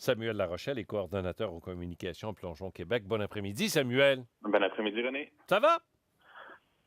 Samuel Larochelle est coordonnateur aux communications Plongeon Québec. Bon après-midi, Samuel. Bon après-midi, René. Ça va?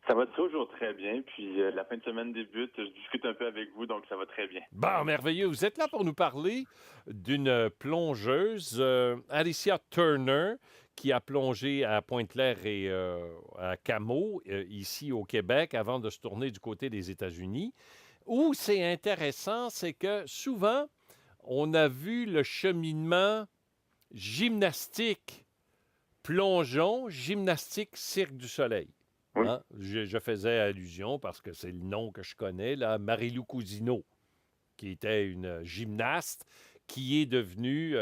Ça va toujours très bien. Puis la fin de semaine débute. Je discute un peu avec vous, donc ça va très bien. Bon, merveilleux. Vous êtes là pour nous parler d'une plongeuse, Alicia Turner, qui a plongé à Pointe-Claire et à Camo, ici au Québec, avant de se tourner du côté des États-Unis. Où c'est intéressant, c'est que souvent, on a vu le cheminement gymnastique plongeon, gymnastique Cirque du Soleil. Oui. Hein? Je faisais allusion, parce que c'est le nom que je connais, là, Marie-Lou Cousineau, qui était une gymnaste, qui est devenue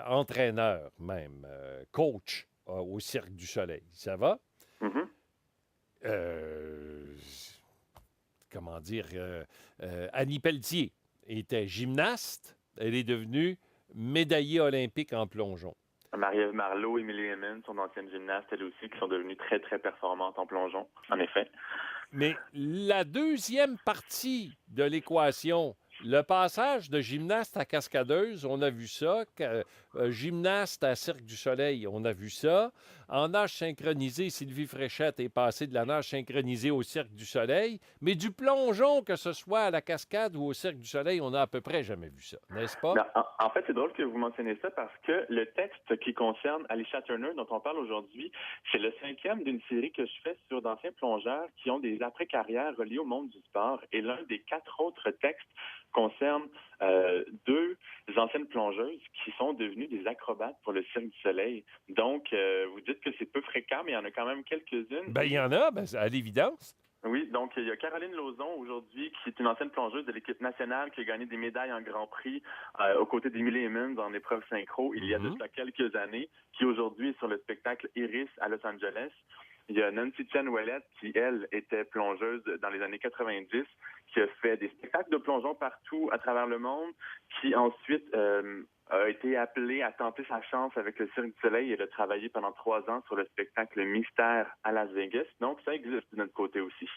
entraîneur même, coach au Cirque du Soleil. Ça va? Mhm. Euh, comment dire? Annie Pelletier était gymnaste. Elle est devenue médaillée olympique en plongeon. Marie-Ève Marleau, Émilie Hemen sont d'anciennes gymnastes, elles aussi, qui sont devenues très, très performantes en plongeon, en effet. Mais la deuxième partie de l'équation, le passage de gymnaste à cascadeuse, on a vu ça. Gymnaste à Cirque du Soleil, on a vu ça. En nage synchronisé, Sylvie Fréchette est passée de la nage synchronisée au Cirque du Soleil. Mais du plongeon, que ce soit à la cascade ou au Cirque du Soleil, on n'a à peu près jamais vu ça, n'est-ce pas? Non, en fait, c'est drôle que vous mentionnez ça parce que le texte qui concerne Alicia Turner, dont on parle aujourd'hui, c'est le 5e d'une série que je fais sur d'anciens plongeurs qui ont des après-carrières reliées au monde du sport. Et l'un des 4 autres textes concerne 2 anciennes plongeuses qui sont devenues des acrobates pour le Cirque du Soleil. Donc, vous dites que c'est peu fréquent, mais il y en a quand même quelques-unes. Ben, il y en a, à l'évidence. Oui, donc il y a Caroline Lauzon aujourd'hui, qui est une ancienne plongeuse de l'équipe nationale, qui a gagné des médailles en Grand Prix aux côtés d'Emily Emmons en épreuve synchro il y a de cela quelques années, qui aujourd'hui est sur le spectacle Iris à Los Angeles. Il y a Nancy Chen Ouellet, qui, elle, était plongeuse dans les années 90, qui a fait des spectacles de plongeon partout à travers le monde, qui ensuite a été appelée à tenter sa chance avec le Cirque du Soleil. Elle a travaillé pendant 3 ans sur le spectacle Mystère à Las Vegas. Donc, ça existe de notre côté aussi.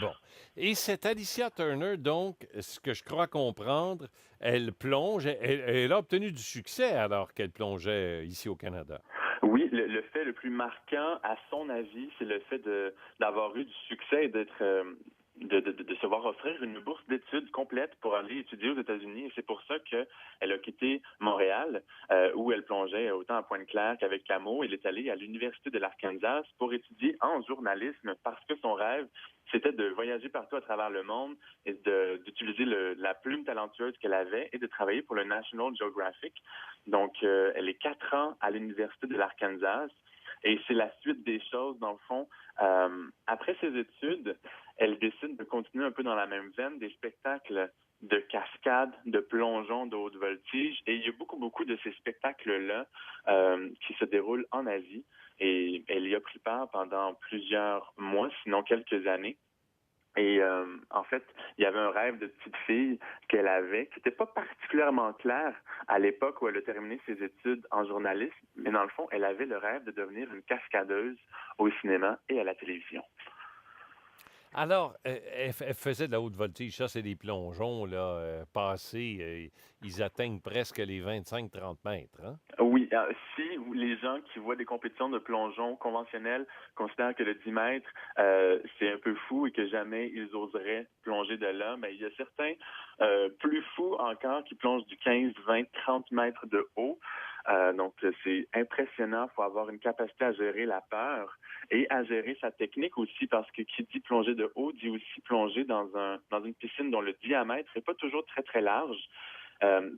Bon. Et cette Alicia Turner, donc, ce que je crois comprendre, elle plonge, elle a obtenu du succès alors qu'elle plongeait ici au Canada. Oui, le fait le plus marquant, à son avis, c'est le fait d'avoir eu du succès et d'être de se voir offrir une bourse d'études complète pour aller étudier aux États-Unis. Et c'est pour ça qu'elle a quitté Montréal, où elle plongeait autant à Pointe-Claire qu'avec Camo. Elle est allée à l'Université de l'Arkansas pour étudier en journalisme parce que son rêve, c'était de voyager partout à travers le monde et d'utiliser la plume talentueuse qu'elle avait et de travailler pour le National Geographic. Donc, elle est 4 ans à l'Université de l'Arkansas. Et c'est la suite des choses, dans le fond. Après ses études, elle décide de continuer un peu dans la même veine, des spectacles de cascade, de plongeon, de haute voltige. Et il y a beaucoup de ces spectacles-là qui se déroulent en Asie. Et elle y a pris part pendant plusieurs mois, sinon quelques années. Et en fait, il y avait un rêve de petite fille qu'elle avait, qui n'était pas particulièrement clair à l'époque où elle a terminé ses études en journalisme, mais dans le fond, elle avait le rêve de devenir une cascadeuse au cinéma et à la télévision. Alors, elle faisait de la haute voltige. Ça, c'est des plongeons là, passés. Ils atteignent presque les 25-30 mètres. Hein? Oui, si les gens qui voient des compétitions de plongeon conventionnelles considèrent que le 10 mètres, c'est un peu fou et que jamais ils oseraient plonger de là, mais il y a certains plus fous encore qui plongent du 15, 20, 30 mètres de haut. Donc, c'est impressionnant. Il faut avoir une capacité à gérer la peur et à gérer sa technique aussi, parce que qui dit plonger de haut dit aussi plonger dans une piscine dont le diamètre n'est pas toujours très, très large.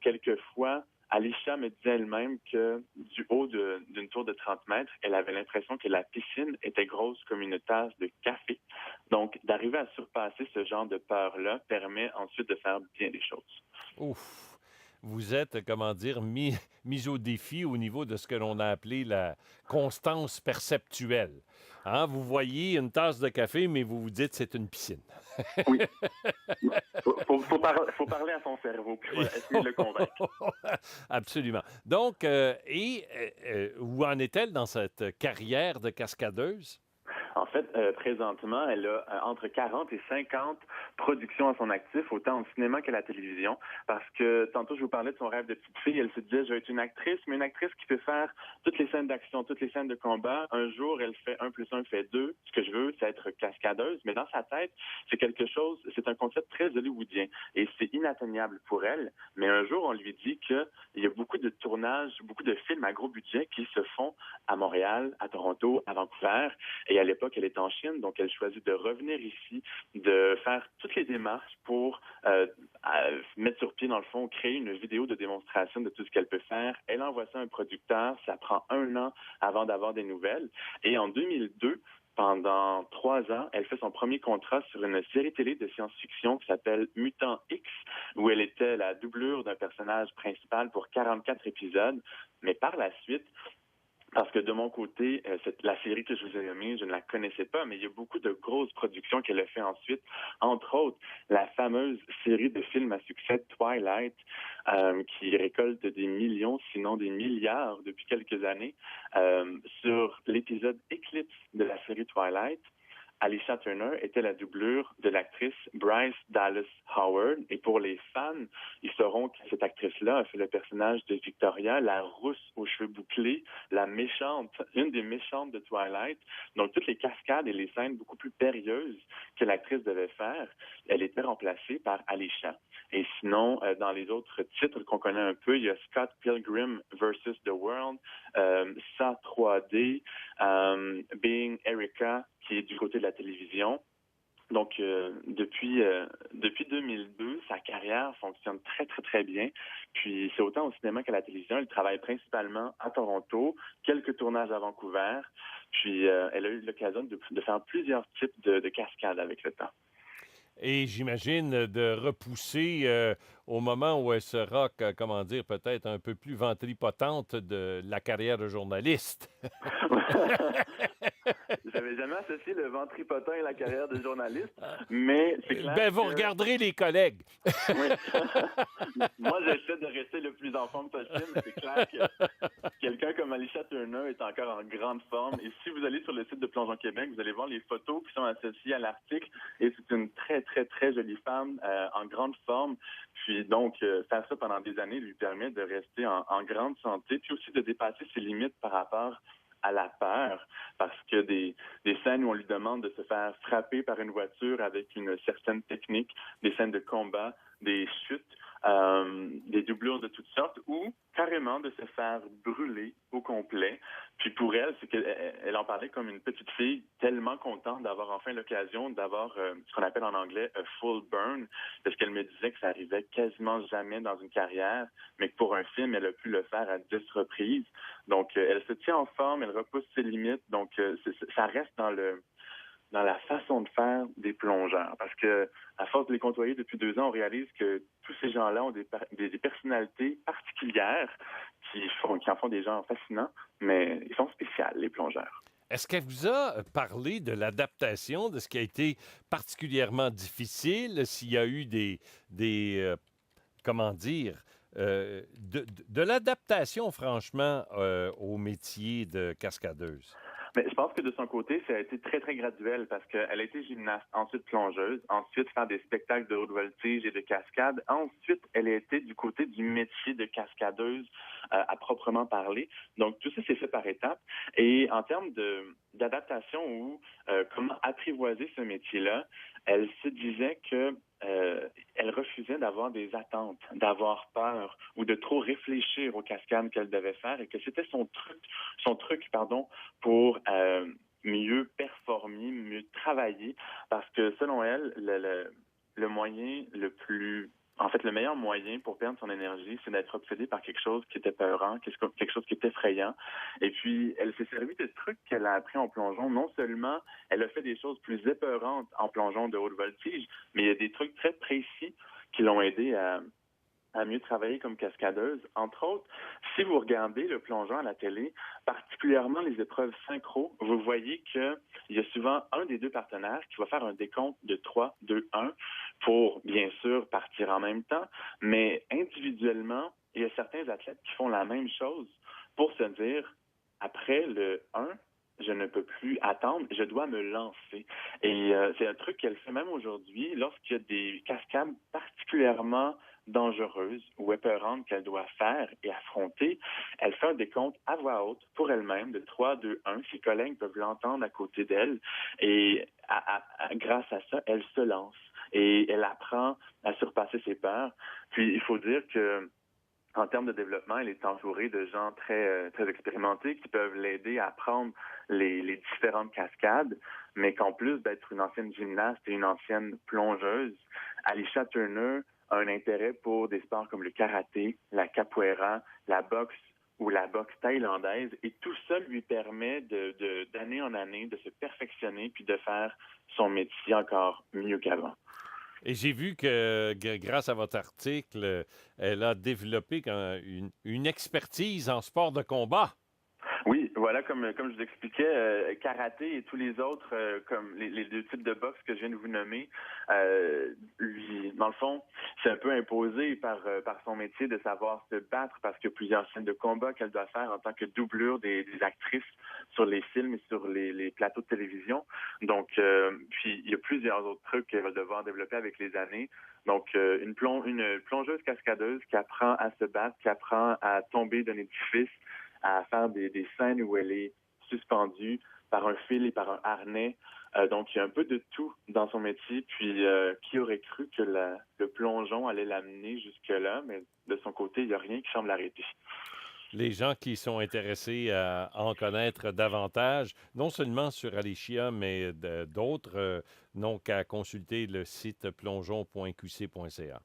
Quelquefois, Alicia me disait elle-même que du haut d'une tour de 30 mètres, elle avait l'impression que la piscine était grosse comme une tasse de café. Donc, d'arriver à surpasser ce genre de peur-là permet ensuite de faire bien des choses. Ouf! Vous êtes, comment dire, mis au défi au niveau de ce que l'on a appelé la constance perceptuelle. Hein? Vous voyez une tasse de café, mais vous vous dites que c'est une piscine. Oui. Faut parler à son cerveau, puis essayer de le convaincre. Absolument. Donc, où en est-elle dans cette carrière de cascadeuse? En fait, présentement, elle a entre 40 et 50 productions à son actif, autant au cinéma qu'à la télévision, parce que tantôt, je vous parlais de son rêve de petite fille. Elle se disait, je vais être une actrice, mais une actrice qui peut faire toutes les scènes d'action, toutes les scènes de combat. Un jour, elle fait 1+1 fait 2. Ce que je veux, c'est être cascadeuse, mais dans sa tête, c'est quelque chose, c'est un concept très hollywoodien et c'est inatteignable pour elle. Mais un jour, on lui dit qu'il y a beaucoup de tournages, beaucoup de films à gros budget qui se font à Montréal, à Toronto, à Vancouver. Et à l'époque, elle est en Chine, donc elle choisit de revenir ici, de faire toutes les démarches pour mettre sur pied, dans le fond, créer une vidéo de démonstration de tout ce qu'elle peut faire. Elle envoie ça à un producteur, ça prend 1 an avant d'avoir des nouvelles. Et en 2002, pendant 3 ans, elle fait son premier contrat sur une série télé de science-fiction qui s'appelle Mutant X, où elle était la doublure d'un personnage principal pour 44 épisodes. Mais par la suite, parce que de mon côté, la série que je vous ai nommée, je ne la connaissais pas, mais il y a beaucoup de grosses productions qu'elle a fait ensuite. Entre autres, la fameuse série de films à succès Twilight, qui récolte des millions, sinon des milliards depuis quelques années. Sur l'épisode Eclipse de la série Twilight, Alicia Turner était la doublure de l'actrice Bryce Dallas Howard. Et pour les fans, ils sauront que cette actrice-là a fait le personnage de Victoria, la rousse aux cheveux bouclés, la méchante, une des méchantes de Twilight. Donc, toutes les cascades et les scènes beaucoup plus périlleuses que l'actrice devait faire, elle était remplacée par Alicia. Et sinon, dans les autres titres qu'on connaît un peu, il y a Scott Pilgrim versus the World, Saw 3D, Being Erica, qui est du côté de la télévision. Donc, depuis 2002, sa carrière fonctionne très, très, très bien. Puis, c'est autant au cinéma qu'à la télévision. Elle travaille principalement à Toronto, quelques tournages à Vancouver. Puis, elle a eu l'occasion de faire plusieurs types de cascades avec le temps. Et j'imagine de repousser au moment où elle sera, comment dire, peut-être un peu plus ventripotente de la carrière de journaliste. J'avais jamais associé le ventripotent et la carrière de journaliste, mais c'est clair Ben, vous que... regarderez les collègues. Oui. Moi, j'essaie de rester le plus en forme possible, mais c'est clair que quelqu'un comme Alicia Turner est encore en grande forme. Et si vous allez sur le site de Plongeon Québec, vous allez voir les photos qui sont associées à l'article. Et c'est une très, très, très jolie femme en grande forme. Puis donc, faire ça pendant des années lui permet de rester en grande santé, puis aussi de dépasser ses limites par rapport à la peur, parce que des scènes où on lui demande de se faire frapper par une voiture avec une certaine technique, des scènes de combat, des chutes, des doublures de toutes sortes, ou carrément de se faire brûler au complet. Puis pour elle, c'est qu'elle en parlait comme une petite fille tellement contente d'avoir enfin l'occasion d'avoir ce qu'on appelle en anglais a full burn, parce qu'elle me disait que ça arrivait quasiment jamais dans une carrière, mais que pour un film, elle a pu le faire à 10 reprises. Donc, elle se tient en forme, elle repousse ses limites, donc ça reste dans la façon de faire des plongeurs. Parce que, à force de les côtoyer depuis 2 ans, on réalise que tous ces gens-là ont des personnalités particulières qui en font des gens fascinants, mais ils sont spéciaux, les plongeurs. Est-ce qu'elle vous a parlé de l'adaptation, de ce qui a été particulièrement difficile, s'il y a eu comment dire, de l'adaptation, franchement, au métier de cascadeuse? Mais je pense que de son côté, ça a été très, très graduel parce qu'elle a été gymnaste, ensuite plongeuse, ensuite faire des spectacles de haute voltige et de cascade. Ensuite, elle a été du côté du métier de cascadeuse à proprement parler. Donc, tout ça s'est fait par étapes. Et en termes d'adaptation ou comment apprivoiser ce métier-là, elle se disait que elle refusait d'avoir des attentes, d'avoir peur ou de trop réfléchir aux cascades qu'elle devait faire et que c'était son truc, pour mieux performer, mieux travailler, parce que selon elle, le moyen le meilleur moyen pour perdre son énergie, c'est d'être obsédé par quelque chose qui était peurant, quelque chose qui est effrayant. Et puis, elle s'est servie de trucs qu'elle a appris en plongeon. Non seulement elle a fait des choses plus épeurantes en plongeon de haute voltige, mais il y a des trucs très précis qui l'ont aidé à mieux travailler comme cascadeuse. Entre autres, si vous regardez le plongeon à la télé, particulièrement les épreuves synchro, vous voyez qu'il y a souvent un des deux partenaires qui va faire un décompte de 3, 2, 1 pour, bien sûr, partir en même temps, mais individuellement, il y a certains athlètes qui font la même chose pour se dire, après le 1, je ne peux plus attendre, je dois me lancer. Et c'est un truc qu'elle fait même aujourd'hui lorsqu'il y a des cascades particulièrement dangereuses ou épeurantes qu'elle doit faire et affronter. Elle fait un décompte à voix haute pour elle-même de 3, 2, 1. Ses collègues peuvent l'entendre à côté d'elle et grâce à ça, elle se lance et elle apprend à surpasser ses peurs. Puis il faut dire que en termes de développement, elle est entourée de gens très expérimentés qui peuvent l'aider à apprendre les différentes cascades, mais qu'en plus d'être une ancienne gymnaste et une ancienne plongeuse, Alicia Turner a un intérêt pour des sports comme le karaté, la capoeira, la boxe ou la boxe thaïlandaise, et tout ça lui permet d'année en année de se perfectionner puis de faire son métier encore mieux qu'avant. Et j'ai vu que grâce à votre article, elle a développé une expertise en sport de combat. Oui, voilà, comme je vous expliquais, karaté et tous les autres, comme les deux types de boxe que je viens de vous nommer, lui, dans le fond, c'est un peu imposé par son métier de savoir se battre parce qu'il y a plusieurs scènes de combat qu'elle doit faire en tant que doublure des actrices sur les films et sur les plateaux de télévision. Donc, puis il y a plusieurs autres trucs qu'elle va devoir développer avec les années. Donc, une plongeuse cascadeuse qui apprend à se battre, qui apprend à tomber d'un édifice, à faire des scènes où elle est suspendue par un fil et par un harnais. Donc, il y a un peu de tout dans son métier. Puis, qui aurait cru que le plongeon allait l'amener jusque-là? Mais de son côté, il n'y a rien qui semble l'arrêter. Les gens qui sont intéressés à en connaître davantage, non seulement sur Alicia, mais d'autres, n'ont qu'à consulter le site plongeon.qc.ca.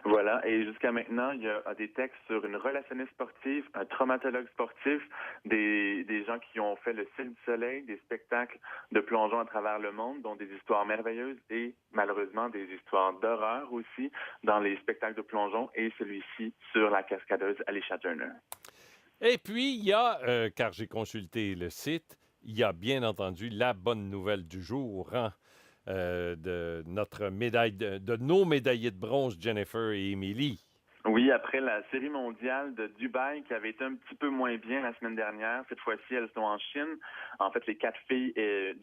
Voilà, et jusqu'à maintenant, il y a des textes sur une relationniste sportive, un traumatologue sportif, des gens qui ont fait le Cirque du Soleil, des spectacles de plongeon à travers le monde, dont des histoires merveilleuses et malheureusement des histoires d'horreur aussi dans les spectacles de plongeon et celui-ci sur la cascadeuse Alicia Turner. Et puis, il y a, car j'ai consulté le site, il y a bien entendu la bonne nouvelle du jour, hein, de notre médaille, de nos médaillés de bronze, Jennifer et Emily. Oui, après la série mondiale de Dubaï qui avait été un petit peu moins bien la semaine dernière, cette fois-ci elles sont en Chine. En fait, les quatre filles,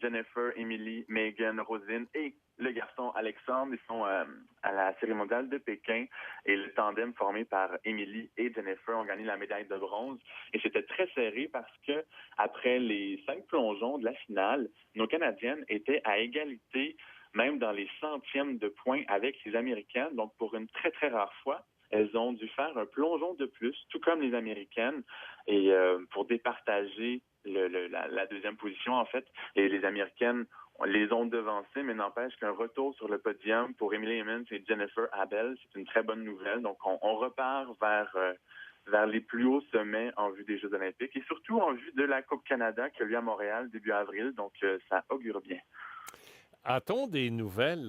Jennifer, Emily, Megan, Rosine et le garçon Alexandre, ils sont à la série mondiale de Pékin et le tandem formé par Emily et Jennifer ont gagné la médaille de bronze. Et c'était très serré parce que après les 5 plongeons de la finale, nos Canadiennes étaient à égalité, même dans les centièmes de points avec les Américaines. Donc, pour une très, très rare fois, elles ont dû faire un plongeon de plus, tout comme les Américaines, et pour départager la deuxième position, en fait. Et les Américaines les ont devancées, mais n'empêche qu'un retour sur le podium pour Emily Emmons et Jennifer Abel, c'est une très bonne nouvelle. Donc, on repart vers les plus hauts sommets en vue des Jeux olympiques et surtout en vue de la Coupe Canada qui a lieu à Montréal début avril. Donc, ça augure bien. A-t-on des nouvelles?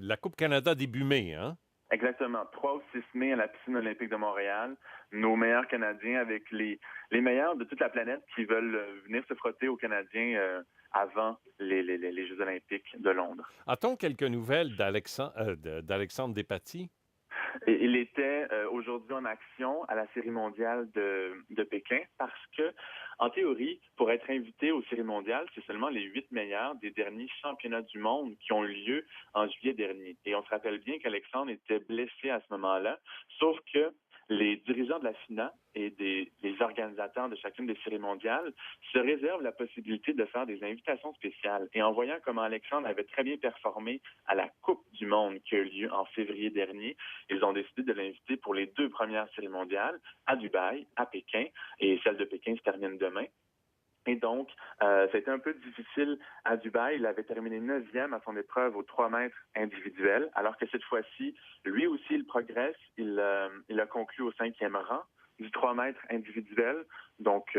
La Coupe Canada début mai, hein? Exactement. 3 ou 6 mai à la piscine olympique de Montréal. Nos meilleurs Canadiens avec les meilleurs de toute la planète qui veulent venir se frotter aux Canadiens avant les Jeux olympiques de Londres. A-t-on quelques nouvelles d'Alexandre Despatie? Et il était aujourd'hui en action à la Série mondiale de Pékin parce que, en théorie, pour être invité aux Séries mondiales, c'est seulement les 8 meilleurs des derniers championnats du monde qui ont eu lieu en juillet dernier. Et on se rappelle bien qu'Alexandre était blessé à ce moment-là, sauf que les dirigeants de la FINA et des organisateurs de chacune des séries mondiales se réservent la possibilité de faire des invitations spéciales. Et en voyant comment Alexandre avait très bien performé à la Coupe du monde qui a eu lieu en février dernier, ils ont décidé de l'inviter pour les 2 premières séries mondiales à Dubaï, à Pékin, et celle de Pékin se termine demain. Et donc, ça a été un peu difficile à Dubaï. Il avait terminé 9e à son épreuve aux 3 mètres individuels, alors que cette fois-ci, lui aussi, il progresse. Il a conclu au 5e rang du 3 mètres individuel. Donc,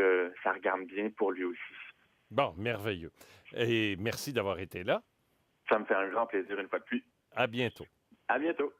ça regarde bien pour lui aussi. Bon, merveilleux. Et merci d'avoir été là. Ça me fait un grand plaisir une fois de plus. À bientôt. À bientôt.